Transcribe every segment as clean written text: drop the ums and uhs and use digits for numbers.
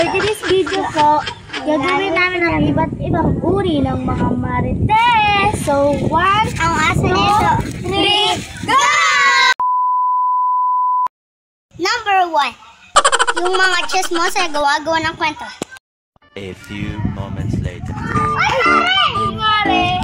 for today's video po, gagawin namin ang iba't ibang uri ng mga marites. So, 1, 2, 3, go! Number 1. Yung mga chismos ay gawa-gawa ng kwento. A few moments later. Ay, mare!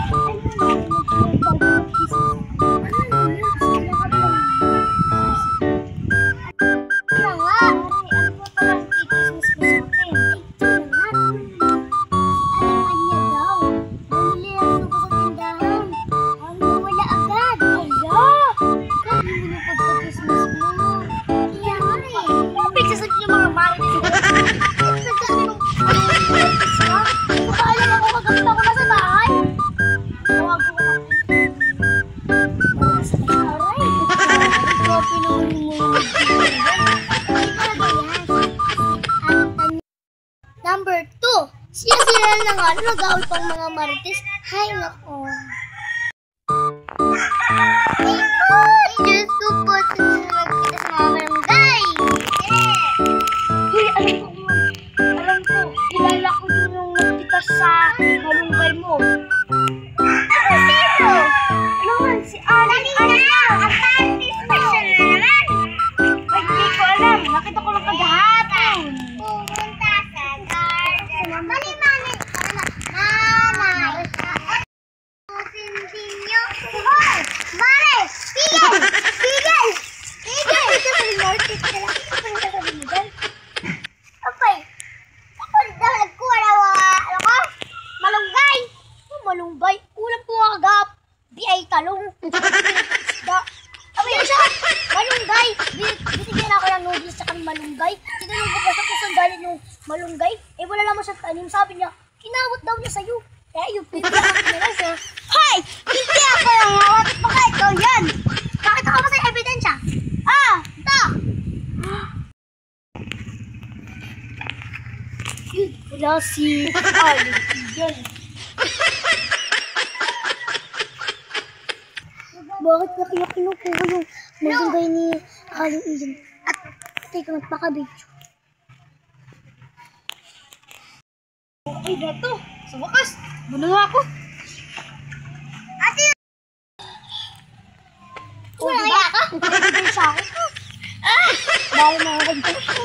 Number 2. Sila na nga nag-awal pang mga marites. Hay nako. Diyos ko po sa nagkita sa mga barangay. Uy, alam ko, kilala ko yung nagkita sa malunggay mo. Ako sino? Naman, si Ali. Ang party special na naman. Ay, hindi ko alam. Nakita ko lang kagahapon. Pumunta sa garden. Mali-mali. Mama. Pusindin niyo. Hoy! Mare! Pigil! Pigil! Pigil! Ito may market ka lang. Punta sa bimugan. Okay. Ako daw nagkuha na mga, ano ko? Malunggay. Malunggay. Ulam ko nga kagap. Ay talong. Isda. Abi na siya. Malunggay. Binigyan ako ng noodles sa malunggay. Tinanong ko pa sa kung saan galing yung malunggay. Eh wala naman siya tanim. Sabi niya, kinawat daw niya sa'yo. Kaya yung pinagyan ko na siya. Hoy! Hindi ako yung ngawat. Baka ikaw yan. Pakita ko ba sa ebidensya? Ito. Wala si Ali. Yan. Bakit na kinukuha yung malunggay ni Aling Ian? At teka, magpaka-video. Okay na to. Sa wakas, bunuha ako. Ate! O, diba? Nagpapagay siya ako. Dahil mga ganito.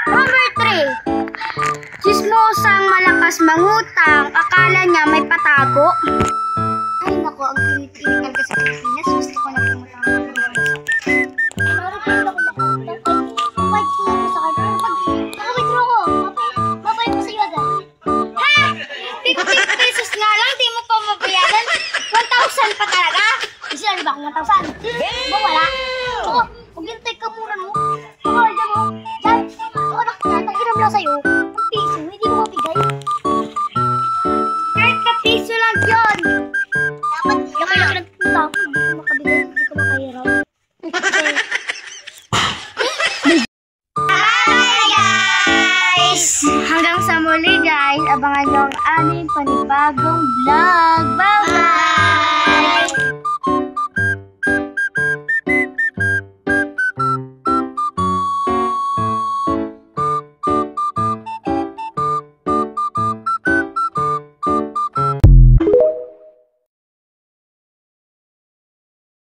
Number 3. Chismosang malakas mangutang. Akala niya may patago.